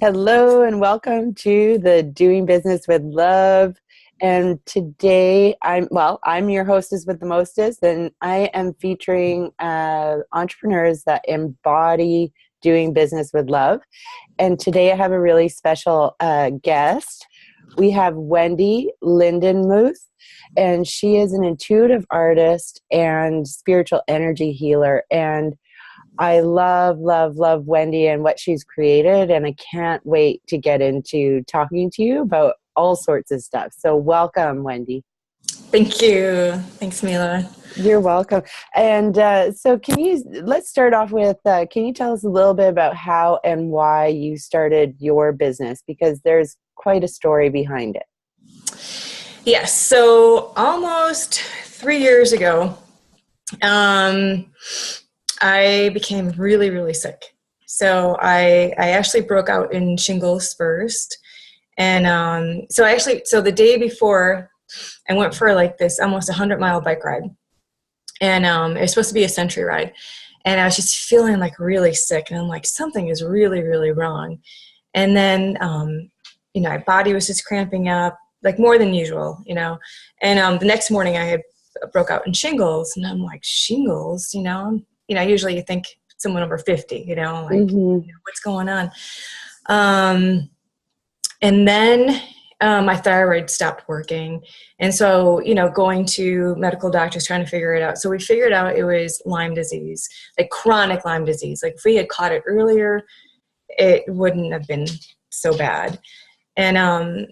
Hello and welcome to the Doing Business with Love. And today I'm your hostess with the mostest, and I am featuring entrepreneurs that embody doing business with love. And today I have a really special guest. We have Wendi Lindenmuth, and she is an intuitive artist and spiritual energy healer. And I love Wendi and what she's created, and I can't wait to get into talking to you about all sorts of stuff. So welcome, Wendi. Thank you. Thanks, Mila. You're welcome. And so let's start off with, can you tell us a little bit about how and why you started your business? Because there's quite a story behind it. Yes. So almost 3 years ago, I became really, really sick. So I actually broke out in shingles first. And so the day before, I went for like this almost 100-mile bike ride. And it was supposed to be a century ride. And I was just feeling like really sick. And I'm like, something is really, really wrong. And then, my body was just cramping up, like more than usual, And the next morning I had broke out in shingles. And I'm like, shingles, usually you think someone over 50, what's going on? And then my thyroid stopped working. And so, going to medical doctors trying to figure it out. So we figured out it was Lyme disease, like chronic Lyme disease. Like if we had caught it earlier, it wouldn't have been so bad. And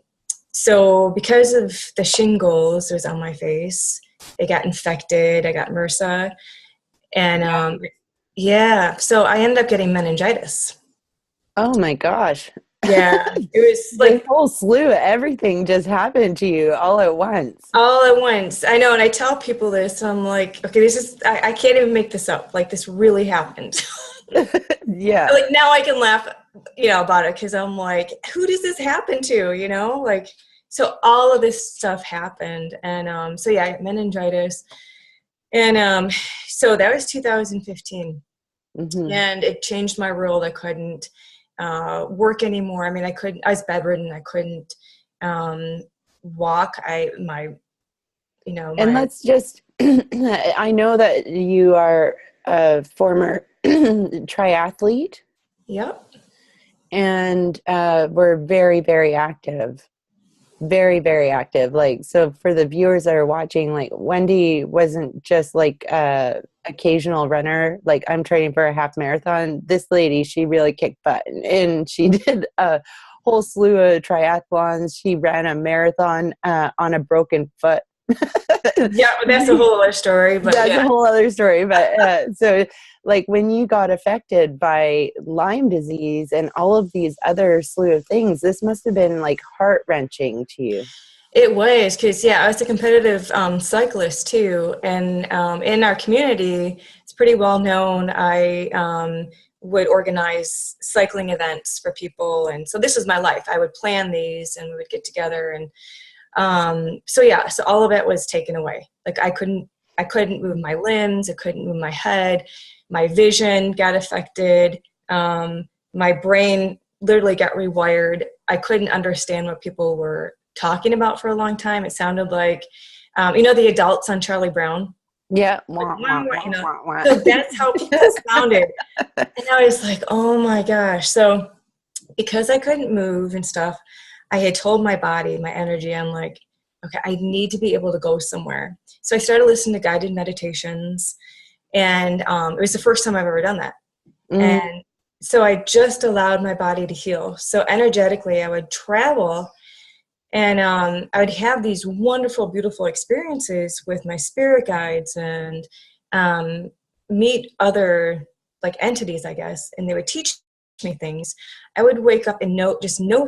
so because of the shingles that was on my face, it got infected. I got MRSA. And so I ended up getting meningitis. Oh my gosh. Yeah, it was like a whole slew of everything just happened to you all at once. All at once. I know. And I tell people this, I'm like, okay, I can't even make this up. Like this really happened. Yeah. Like now I can laugh, about it. Cause I'm like, who does this happen to, so all of this stuff happened. And, I got meningitis. And, so that was 2015 and it changed my world. I couldn't, work anymore. I mean, I was bedridden. I couldn't, walk. And let's just, I know that you are a former triathlete. Yep. And we're very, very active. Very, very active. Like, so for the viewers that are watching, like Wendi wasn't just like occasional runner. Like I'm training for a half marathon. This lady, she really kicked butt, and she did a whole slew of triathlons. She ran a marathon on a broken foot. Yeah, that's a whole other story. But that's a whole other story. But so like when you got affected by Lyme disease and all of these other slew of things, this must have been like heart-wrenching to you. It was, because I was a competitive cyclist too, and in our community, it's pretty well known. I would organize cycling events for people, and so this was my life. I would plan these, and we would get together, and so all of it was taken away. Like I couldn't move my limbs, I couldn't move my head, my vision got affected, my brain literally got rewired. I couldn't understand what people were talking about for a long time. It sounded like, the adults on Charlie Brown. Yeah. So that's how people sounded. And I was like, oh my gosh. So because I couldn't move and stuff, I had told my body, my energy, I'm like, okay, I need to be able to go somewhere. So I started listening to guided meditations, and it was the first time I've ever done that. And so I just allowed my body to heal. So energetically, I would travel, and I would have these wonderful, beautiful experiences with my spirit guides, and meet other like entities, I guess, and they would teach me things. I would wake up and know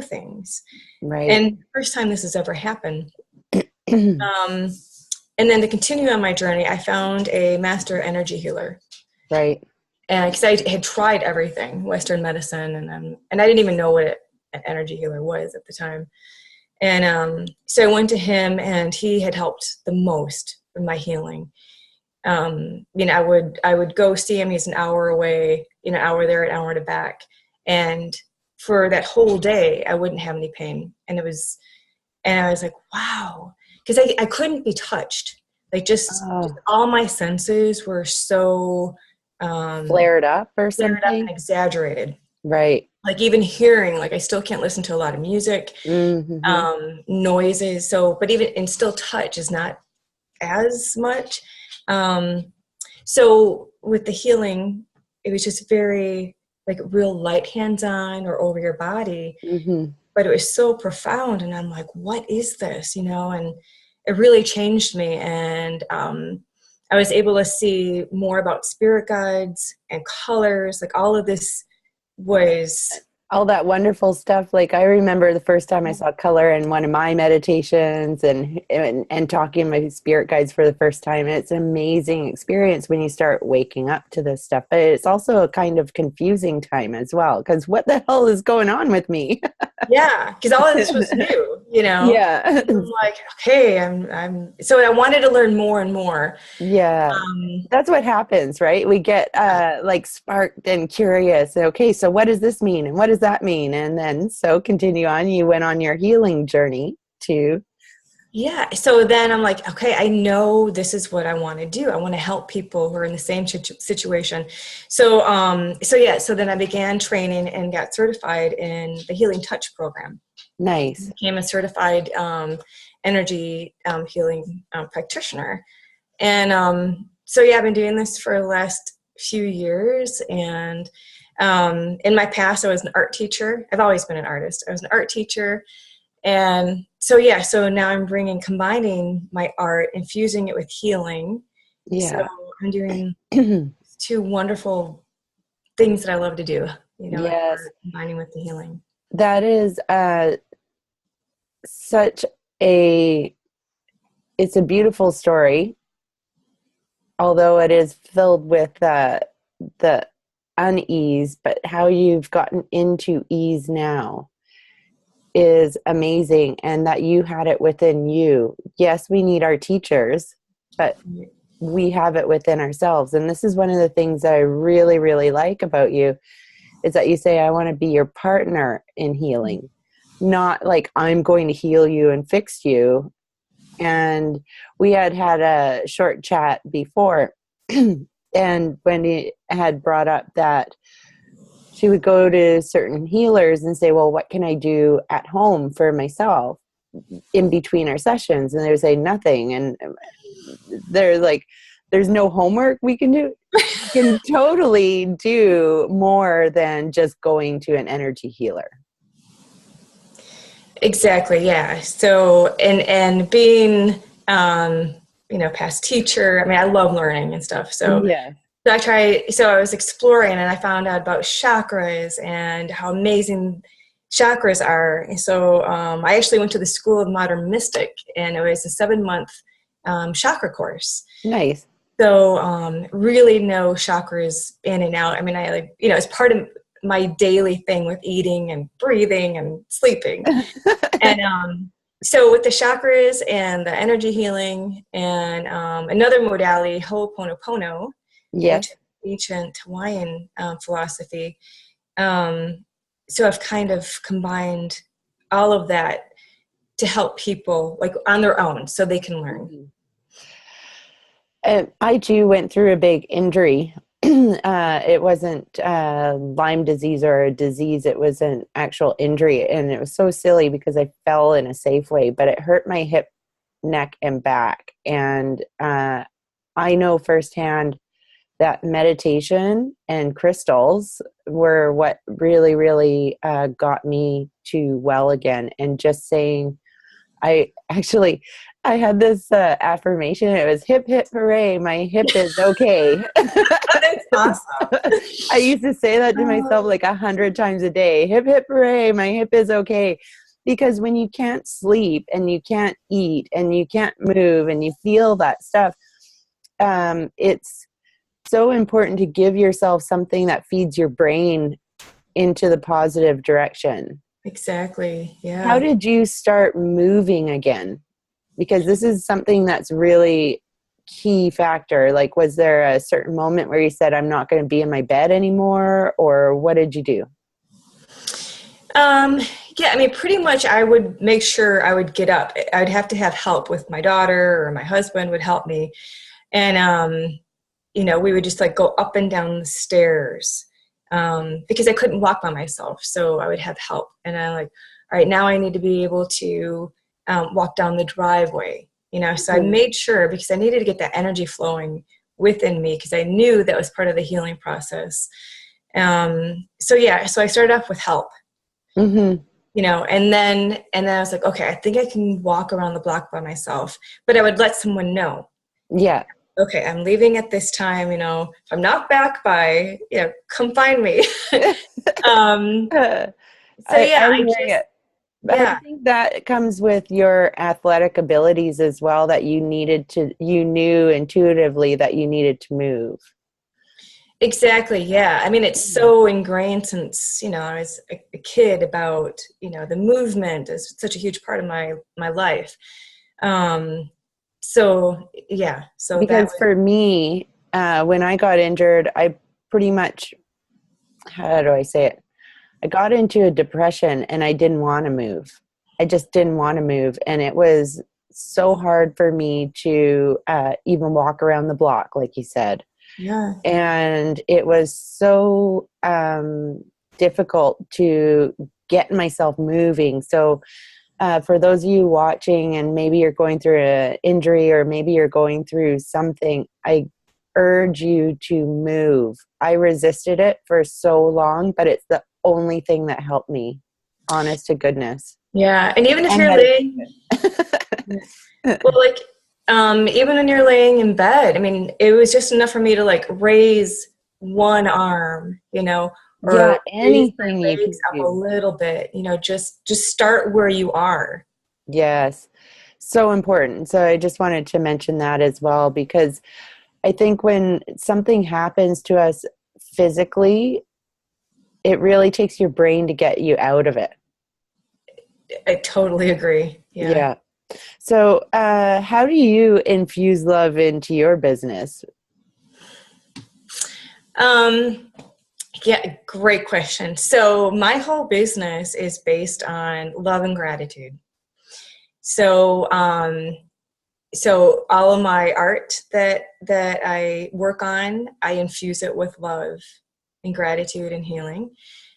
things. Right. And the first time this has ever happened. And then to continue on my journey, I found a master energy healer. Right. And because I had tried everything, Western medicine, and I didn't even know what an energy healer was at the time. And so I went to him, and he had helped the most with my healing. I would go see him. He's an hour away, hour there, an hour to back. And for that whole day, I wouldn't have any pain. And I was like, wow, because I couldn't be touched. Like just all my senses were so flared up or flared up something. and exaggerated. Right. Like even hearing, like I still can't listen to a lot of music, noises. So, but even, and still touch is not as much. So with the healing, it was just very like real light hands-on or over your body, but it was so profound. And I'm like, what is this? You know, and it really changed me. And I was able to see more about spirit guides and colors. Like all of this was all that wonderful stuff. Like I remember the first time I saw color in one of my meditations and talking to my spirit guides for the first time. And it's an amazing experience when you start waking up to this stuff. But it's also a kind of confusing time as well, because what the hell is going on with me? Yeah, because all of this was new, you know. Yeah. I'm like, okay, I'm. So I wanted to learn more and more. Yeah, that's what happens, right? We get like sparked and curious. Okay, so what does this mean? And what does that mean? And then so continue on. You went on your healing journey too. Yeah. So then I'm like, okay, I know this is what I want to do. I want to help people who are in the same situation. So, so then I began training and got certified in the Healing Touch program. Nice. Became a certified energy healing practitioner. And I've been doing this for the last few years. And in my past, I was an art teacher. I've always been an artist. I was an art teacher. And so now I'm combining my art, infusing it with healing. Yeah. So I'm doing two wonderful things that I love to do, you know, yes. combining with the healing. That is it's a beautiful story, although it is filled with the unease, but how you've gotten into ease now is amazing, and that you had it within you. Yes, we need our teachers, but we have it within ourselves. And this is one of the things that I really, really like about you, is that you say, I want to be your partner in healing, not like I'm going to heal you and fix you. And we had a short chat before, and Wendi had brought up that she would go to certain healers and say, well, what can I do at home for myself in between our sessions? And they would say nothing. And they're like, there's no homework we can do. We can totally do more than just going to an energy healer. Exactly. Yeah. So, and being, past teacher, I mean, I love learning and stuff. So yeah. So I was exploring and I found out about chakras and how amazing chakras are. And so I actually went to the School of Modern Mystic, and it was a 7-month chakra course. Nice. So really know chakras in and out. I mean, it's part of my daily thing with eating and breathing and sleeping. And so with the chakras and the energy healing and another modality, Ho'oponopono, yes, ancient Hawaiian philosophy. So I've kind of combined all of that to help people like on their own so they can learn. I too went through a big injury. It wasn't Lyme disease or a disease. It was an actual injury. And it was so silly because I fell in a safe way, but it hurt my hip, neck, and back. And I know firsthand that meditation and crystals were what really, really got me to well again. And just saying, I had this affirmation. It was hip, hip, hooray. My hip is okay. That's awesome. I used to say that to myself like 100 times a day. Hip, hip, hooray. My hip is okay. Because when you can't sleep and you can't eat and you can't move and you feel that stuff, it's so important to give yourself something that feeds your brain into the positive direction. Exactly. Yeah. How did you start moving again? Because this is something that's really key factor. Like, was there a certain moment where you said, I'm not going to be in my bed anymore? Or what did you do? Um, yeah, I mean, pretty much I would make sure I would get up. I'd have to have help with my daughter, or my husband would help me. And, we would just like go up and down the stairs, because I couldn't walk by myself. So I would have help. And I'm like, all right, now I need to be able to walk down the driveway, so I made sure, because I needed to get that energy flowing within me, because I knew that was part of the healing process. So I started off with help. Mm-hmm. And then I was like, okay, I think I can walk around the block by myself, but I would let someone know. Yeah. Okay, I'm leaving at this time, if I'm not back by, come find me. um, so I, yeah, I I hear just, you. I yeah, think that comes with your athletic abilities as well, that you knew intuitively that you needed to move. exactly. Yeah. I mean, it's so ingrained since, I was a kid about, the movement is such a huge part of my life. Um, so yeah, so that Because was, for me, when I got injured, I pretty much, how do I say it? I got into a depression and I didn't want to move. I just didn't want to move. And it was so hard for me to even walk around the block, like you said. yeah. And it was so difficult to get myself moving. So for those of you watching, and maybe you're going through an injury, or maybe you're going through something, I urge you to move. I resisted it for so long, but it's the only thing that helped me, honest to goodness. Yeah. And even if And you're laying, well, like, even when you're laying in bed, I mean, it was just enough for me to like raise one arm, yeah, or raise anything my you legs can up a do. little bit, just start where you are. Yes, so important. So I just wanted to mention that as well, because I think when something happens to us physically, it really takes your brain to get you out of it. I totally agree. Yeah. Yeah. So, how do you infuse love into your business? Um, yeah, great question. So my whole business is based on love and gratitude. So, so all of my art that I work on, I infuse it with love and gratitude and healing.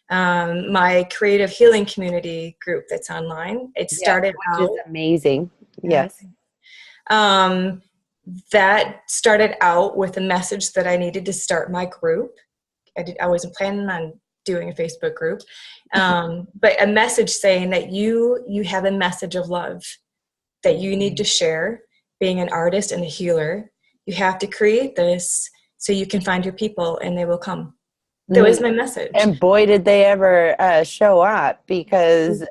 My creative healing community group that's online, it Yes, started which is out, amazing. yeah, Yes. um, that started out with a message that I needed to start my group. I wasn't planning on doing a Facebook group, but a message saying that you have a message of love that you need to share. Being an artist and a healer, you have to create this so you can find your people and they will come. That was Mhm. my message. And boy, did they ever show up, because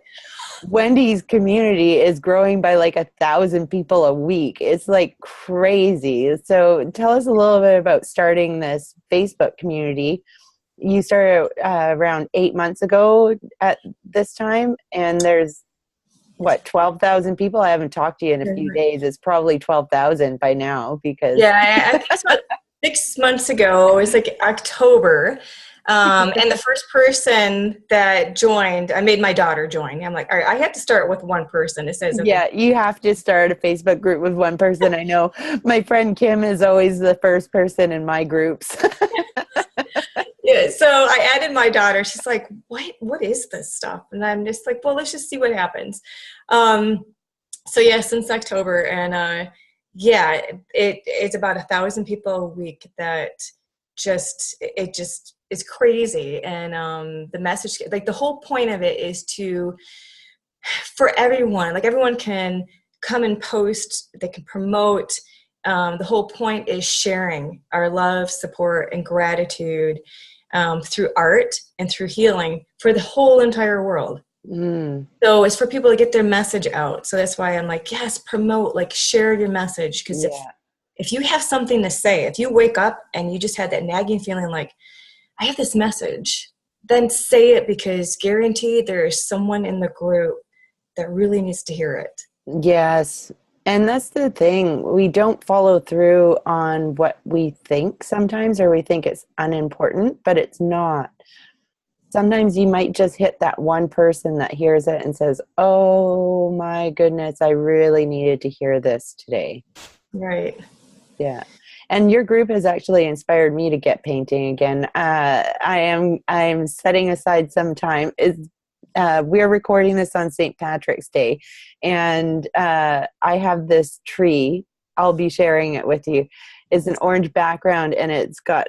Wendy's community is growing by like 1,000 people a week. It's like crazy. So tell us a little bit about starting this Facebook community. You started around 8 months ago at this time, and there's what, 12,000 people? I haven't talked to you in a few days. It's probably 12,000 by now, because Yeah, I think it's about 6 months ago. It was like October. And the first person that joined, I made my daughter join. I'm like, all right, I have to start with one person. It says, okay. yeah, you have to start a Facebook group with one person. I know my friend Kim is always the first person in my groups. Yeah, so I added my daughter. She's like, what is this stuff? And I'm just like, well, let's just see what happens. Um, so yeah, since October, and yeah, it's about 1,000 people a week that just is crazy. And the message, like the whole point of it is for everyone, like everyone can come and post, they can promote. The whole point is sharing our love, support, and gratitude through art and through healing for the whole entire world. Mm, So it's for people to get their message out. So that's why I'm like, yes, promote, like share your message. Because yeah. if you have something to say, if you wake up and you just had that nagging feeling like, I have this message, then say it, because guaranteed there is someone in the group that really needs to hear it. Yes. And that's the thing. We don't follow through on what we think sometimes, or we think it's unimportant, but it's not. sometimes you might just hit that one person that hears it and says, oh my goodness, I really needed to hear this today. Right. Yeah. And your group has actually inspired me to get painting again. I'm setting aside some time. We're recording this on St. Patrick's Day, and I have this tree. I'll be sharing it with you. It's an orange background, and it's got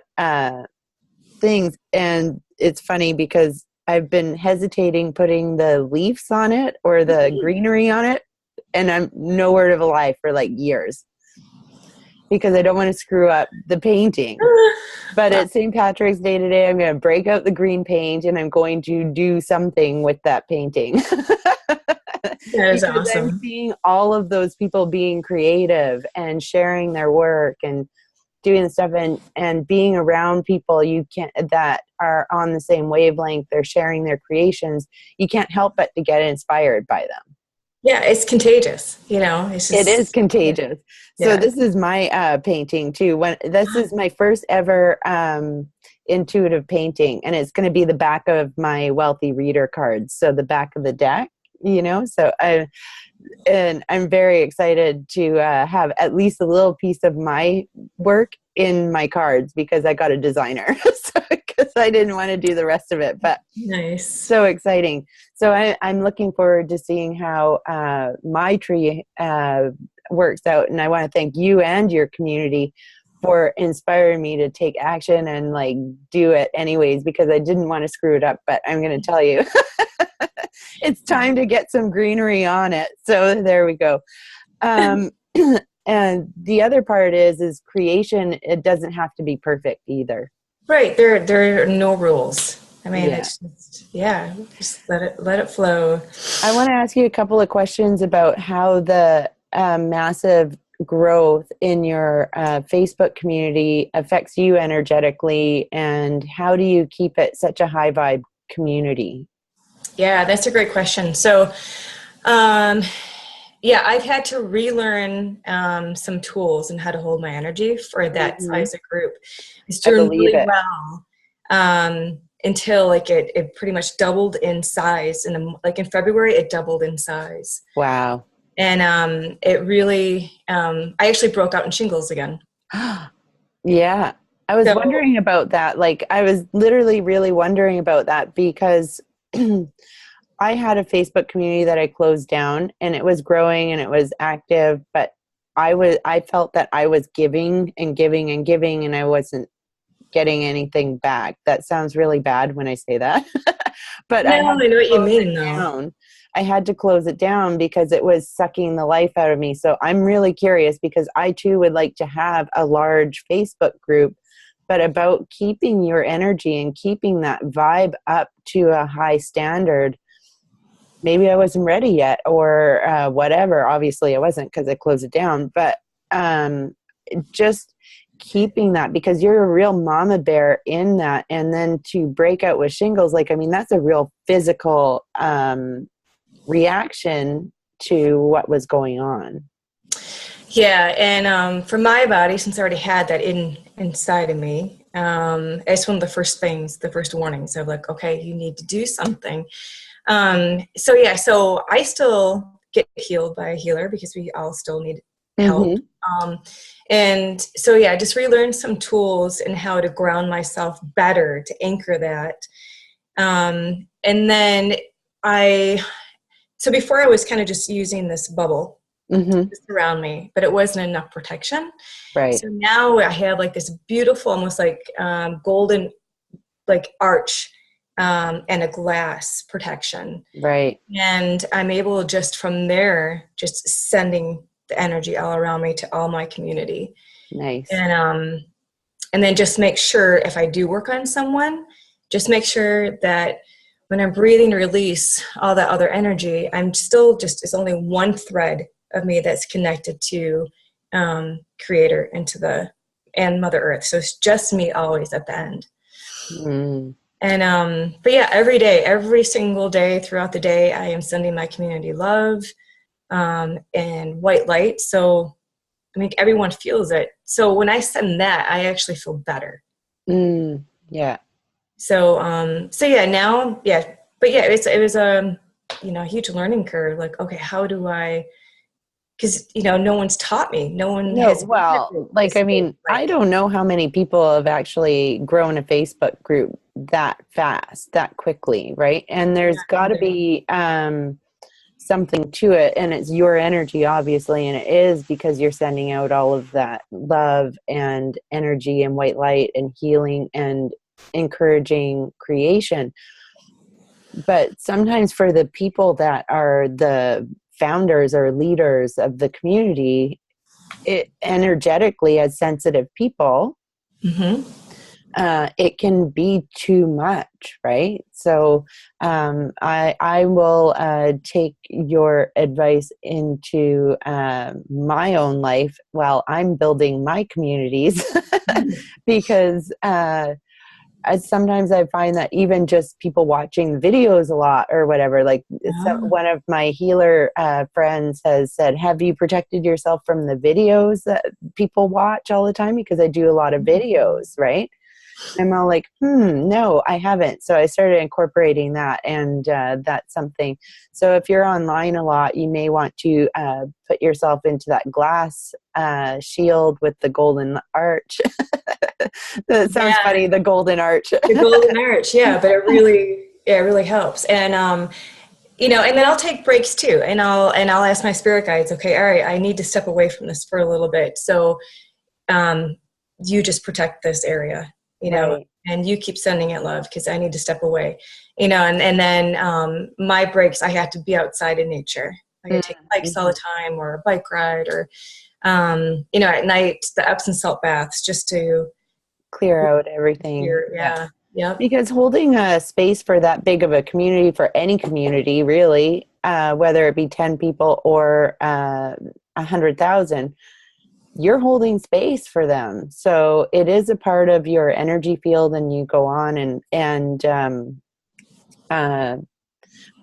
things. And it's funny because I've been hesitating putting the leaves on it or the greenery on it, and I'm no word of a lie for like years, because I don't want to screw up the painting. But it's St. Patrick's Day today. I'm going to break out the green paint and I'm going to do something with that painting. That is awesome. I'm seeing all of those people being creative and sharing their work and doing stuff and being around people that are on the same wavelength. They're sharing their creations. You can't help but to get inspired by them. Yeah, it's contagious, it's just, it is contagious. Yeah. So this is my painting too. This is my first ever intuitive painting, and it's going to be the back of my wealthy reader cards. So the back of the deck, so I'm very excited to have at least a little piece of my work in my cards, because I got a designer, because I didn't want to do the rest of it. But nice, so exciting. So I'm looking forward to seeing how my tree works out. And I want to thank you and your community for inspiring me to take action and like do it anyways, because I didn't want to screw it up. But I'm going to tell you, it's time to get some greenery on it. So there we go. And the other part is creation. It doesn't have to be perfect either. Right. There are no rules. I mean, It's just let it flow. I want to ask you a couple of questions about how the massive growth in your Facebook community affects you energetically, and how do you keep it such a high vibe community? Yeah, that's a great question. So, I've had to relearn some tools and how to hold my energy for that size of group. It's doing really well until like it pretty much doubled in size. In February, it doubled in size. Wow. And it really, I actually broke out in shingles again. Yeah. I was wondering about that. Like, I was literally really wondering about that, because I had a Facebook community that I closed down, and it was growing and it was active, but I felt that I was giving and giving and giving, and I wasn't getting anything back. That sounds really bad when I say that. But no, I know what you mean though. I had to close it down because it was sucking the life out of me. So I'm really curious, because I too would like to have a large Facebook group, but about keeping your energy and keeping that vibe up to a high standard. Maybe I wasn't ready yet, or whatever. Obviously I wasn't, because I closed it down. But just keeping that, because you're a real mama bear in that. And then to break out with shingles, that's a real physical reaction to what was going on. Yeah, and for my body, since I already had that inside of me, it's one of the first warnings of like, okay, you need to do something. So I still get healed by a healer, because we all still need help. And so, I just relearned some tools and how to ground myself better, to anchor that. And then so before I was kind of just using this bubble just around me, but it wasn't enough protection. Right. So now I have like this beautiful, almost like golden, like arch and a glass protection. Right. And I'm able to just from there, just sending the energy all around me to all my community. Nice. And then just make sure if I do work on someone, just make sure that when I'm breathing to release all that other energy, I'm still it's only one thread of me that's connected to Creator and Mother Earth. So it's just me always at the end. And but every day, every single day throughout the day, I am sending my community love and white light. So I mean, everyone feels it. So when I send that, I actually feel better. Yeah. So yeah, now, yeah, but yeah, it was a, a huge learning curve. Like, okay, how do I, because, no one's taught me. No one No, has been in well, like, this I space. mean, I Like, don't know how many people have actually grown a Facebook group that fast, that quickly, right? And yeah, there's got to either. be something to it, and it's your energy, obviously, and it is because you're sending out all of that love and energy and white light and healing and encouraging creation. But sometimes for the people that are the founders or leaders of the community, it energetically, as sensitive people, Mm-hmm. it can be too much, right? So I will take your advice into my own life while I'm building my communities, because sometimes I find that even just people watching videos a lot or whatever, like Yeah. one of my healer friends has said, have you protected yourself from the videos that people watch all the time? Because I do a lot of videos, right? And I'm all like, no, I haven't. So I started incorporating that, and that's something. So if you're online a lot, you may want to put yourself into that glass shield with the golden arch. That sounds Yeah, funny, the golden arch. the golden arch. Yeah, but it really helps. And and then I'll take breaks too, and I'll ask my spirit guides, okay, all right, I need to step away from this for a little bit. So um, you just protect this area, Right. and you keep sending it love because I need to step away, and then my breaks, I have to be outside in nature. Like I take hikes all Mm-hmm. the time, or a bike ride, or at night the Epsom salt baths, just to Clear out everything. clear. Yeah. Yeah, yep, Because holding a space for that big of a community, for any community really, whether it be 10 people or 100,000, you're holding space for them. So it is a part of your energy field, and you go on uh,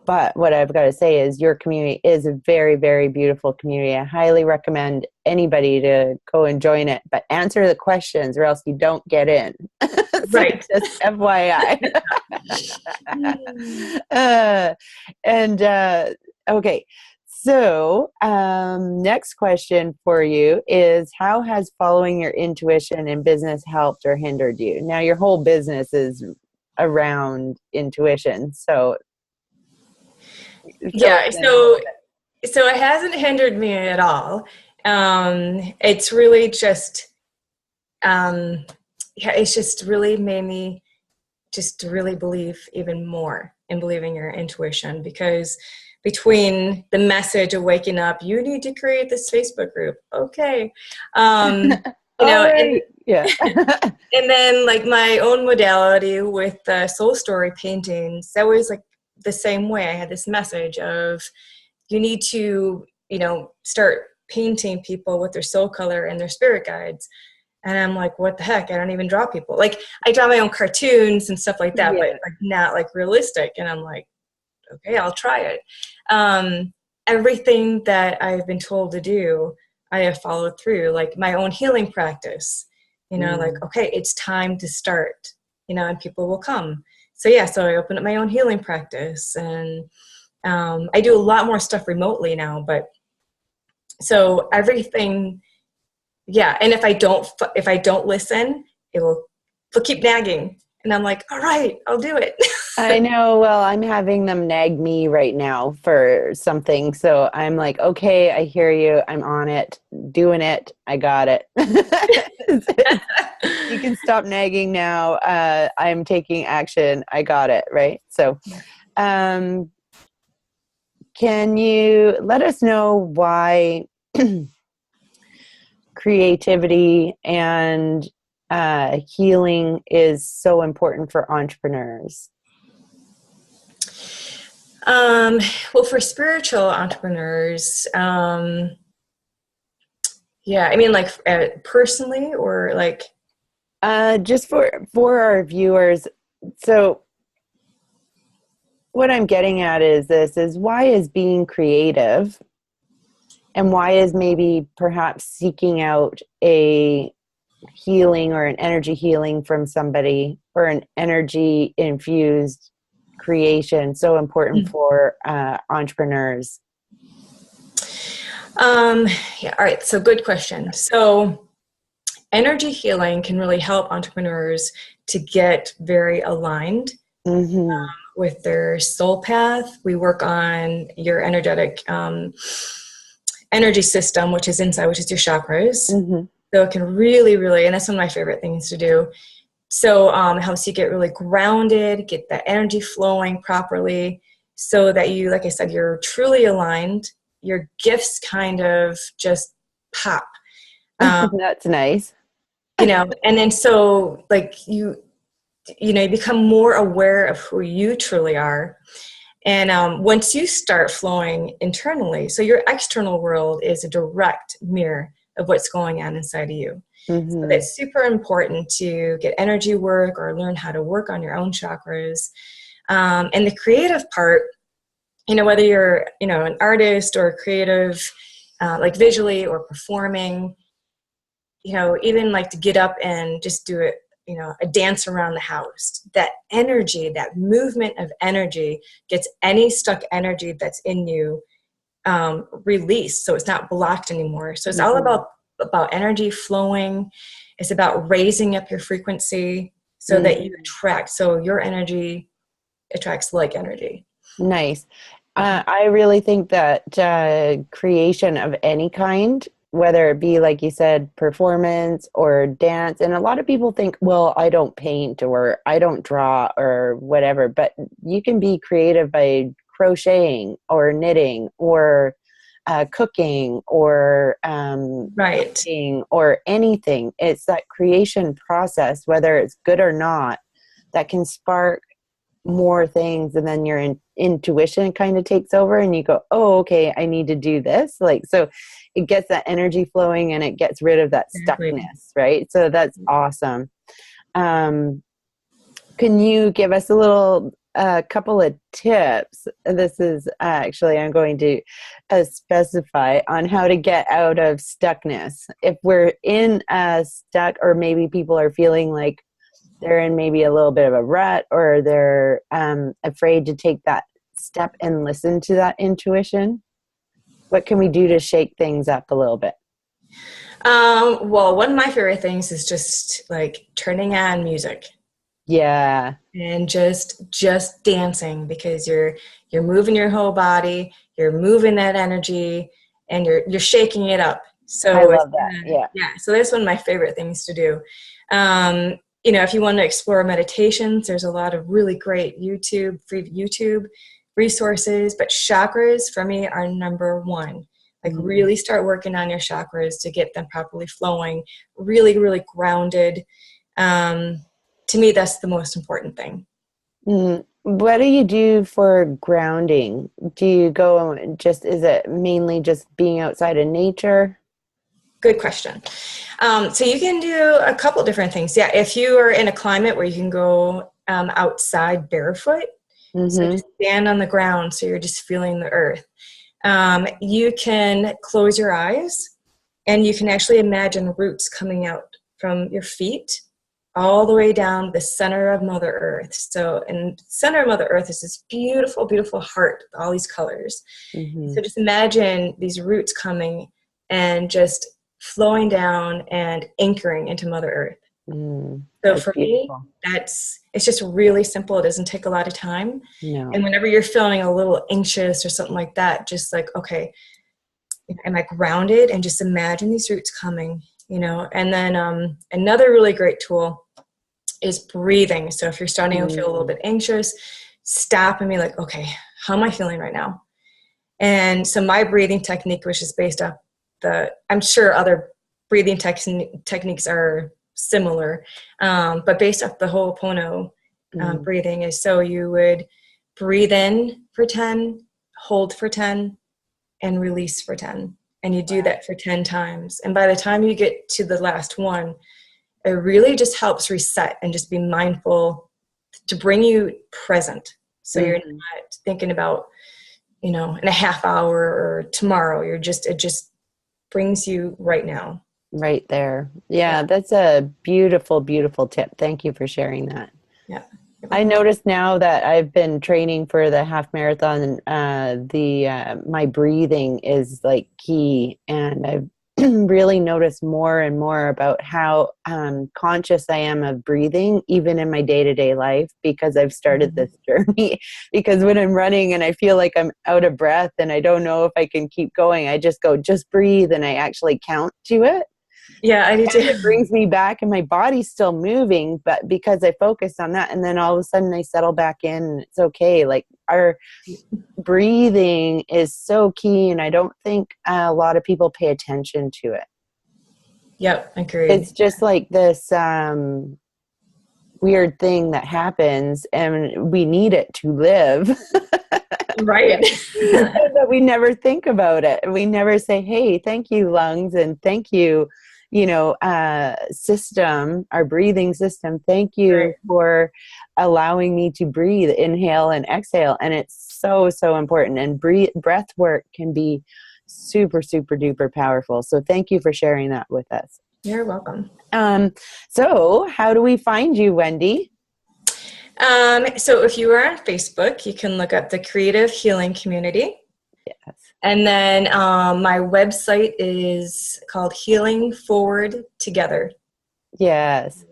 but what I've got to say is your community is a very, very beautiful community. I highly recommend anybody to go and join it, but answer the questions or else you don't get in. So right. just FYI. Mm. uh, and okay. So, next question for you is, how has following your intuition in business helped or hindered you? Now, your whole business is around intuition, so fill Yeah, us in a little bit. so it hasn't hindered me at all. It's really just um, yeah, it's just really made me just really believe even more in believing your intuition, because between the message of waking up, you need to create this Facebook group, okay, All and right. Yeah. and then like my own modality with the soul story paintings, that was like the same way. I had this message of, you need to, start painting people with their soul color and their spirit guides. And I'm like, what the heck? I don't even draw people. Like, I draw my own cartoons and stuff like that, but Yeah. like not like realistic. And I'm like, okay, I'll try it. Everything that I've been told to do, I have followed through. Like my own healing practice, like, Mm. okay, it's time to start, and people will come. So yeah, so I opened up my own healing practice, and I do a lot more stuff remotely now. But so everything, yeah. And if I don't listen, they'll keep nagging, and I'm like, all right, I'll do it. I know. Well, I'm having them nag me right now for something. So I'm like, okay, I hear you. I'm on it, doing it. I got it. You can stop nagging now. I'm taking action. I got it. Right. So, um, can you let us know why creativity and healing is so important for entrepreneurs? Um, well, for spiritual entrepreneurs, yeah, I mean, like personally, or like, Just for our viewers. So what I'm getting at is this: is why is being creative, and why is maybe perhaps seeking out a healing or an energy healing from somebody, or an energy infused creation so important for entrepreneurs? Yeah, all right. So good question. So energy healing can really help entrepreneurs to get very aligned Mm-hmm. with their soul path. We work on your energetic energy system, which is inside, which is your chakras. Mm-hmm. So it can really, really, and that's one of my favorite things to do. So it helps you get really grounded, get that energy flowing properly, so that you, like I said, you're truly aligned. Your gifts kind of just pop. That's nice. And then so like you become more aware of who you truly are. And once you start flowing internally, so your external world is a direct mirror of what's going on inside of you. So Mm-hmm. that's super important to get energy work or learn how to work on your own chakras. And the creative part, whether you're, an artist or creative, like visually or performing, even like to get up and just do it, a dance around the house, that energy, that movement of energy gets any stuck energy that's in you released. So it's not blocked anymore. So it's all about energy flowing. It's about raising up your frequency so that you attract. So your energy attracts like energy. Nice. I really think that creation of any kind, whether it be, like you said, performance or dance, and a lot of people think, well, I don't paint or I don't draw or whatever, but you can be creative by crocheting or knitting or cooking or Right. painting or anything. It's that creation process, whether it's good or not, that can spark more things, and then your intuition kind of takes over and you go, oh, okay, I need to do this. Like, so it gets that energy flowing and it gets rid of that stuckness, right? So that's awesome. Can you give us a couple of tips? This is actually, I'm going to specify on how to get out of stuckness. If we're in a stuck, or maybe people are feeling like they're in maybe a little bit of a rut, or they're afraid to take that step and listen to that intuition. What can we do to shake things up a little bit? Well, one of my favorite things is just like turning on music. Yeah. And just dancing, because you're moving your whole body, you're moving that energy, and you're shaking it up. So I love that. yeah. So that's one of my favorite things to do. If you want to explore meditations, there's a lot of really great free YouTube resources, but chakras for me are number one. Like really start working on your chakras to get them properly flowing, really, really grounded. To me, that's the most important thing. What do you do for grounding? Do you go is it mainly just being outside in nature? Good question. So you can do a couple different things. Yeah, if you are in a climate where you can go outside barefoot, so just stand on the ground, so you're just feeling the earth. You can close your eyes, and you can actually imagine roots coming out from your feet all the way down the center of Mother Earth. So in the center of Mother Earth is this beautiful, beautiful heart with all these colors. So just imagine these roots coming and just flowing down and anchoring into Mother Earth. So for beautiful. Me, it's just really simple. It doesn't take a lot of time. No. And whenever you're feeling a little anxious or something like that, just like, okay, am I grounded? And just imagine these roots coming, And then another really great tool is breathing. So if you're starting to feel a little bit anxious, stop and be like, okay, how am I feeling right now? And so my breathing technique, which is based off I'm sure other breathing techniques are similar, but based off the Ho'oponopono breathing is, so you would breathe in for 10, hold for 10, and release for 10. And you do that for 10 times. And by the time you get to the last one, it really just helps reset and just be mindful to bring you present. So you're not thinking about, in a half hour or tomorrow. It just brings you right now. right there. Yeah, Yeah. that's a beautiful, beautiful tip. Thank you for sharing that. Yeah. I noticed now that I've been training for the half marathon, my breathing is like key, and I've really noticed more and more about how conscious I am of breathing, even in my day-to-day life, because I've started this journey. Because when I'm running and I feel like I'm out of breath and I don't know if I can keep going, I just go, just breathe, and I actually count to it. Yeah, I do And too. it brings me back, and my body's still moving, but because I focus on that, and then all of a sudden I settle back in and it's okay. Like, our breathing is so key, and I don't think a lot of people pay attention to it. Yep, agreed. It's just like this weird thing that happens, and we need it to live. Right. But we never think about it. We never say, hey, thank you, lungs, and thank you, system, our breathing system. Thank Right. you for allowing me to breathe, inhale and exhale. And it's so, so important. And breath work can be super, super duper powerful. So thank you for sharing that with us. You're welcome. So how do we find you, Wendi? So if you are on Facebook, you can look up the Creative Healing Community. Yes. And then my website is called Healing Forward Together. Yes.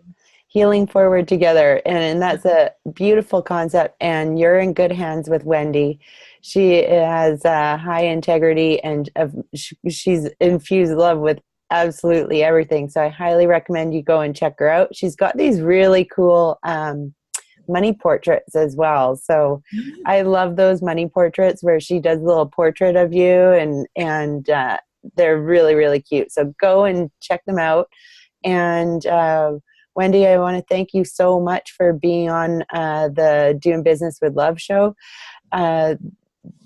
Healing Forward Together. And that's a beautiful concept. And you're in good hands with Wendi. She has high integrity, and she's infused love with absolutely everything. So I highly recommend you go and check her out. She's got these really cool money portraits as well. So I love those money portraits where she does a little portrait of you, and they're really, really cute. So go and check them out. And Wendi, I want to thank you so much for being on the Doing Business with Love show.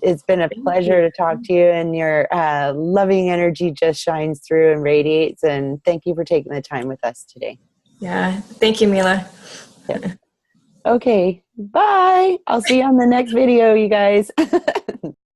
It's been a pleasure to talk to you, and your loving energy just shines through and radiates. And thank you for taking the time with us today. Yeah. Thank you, Mila. Yeah. Okay, bye. I'll see you on the next video, you guys.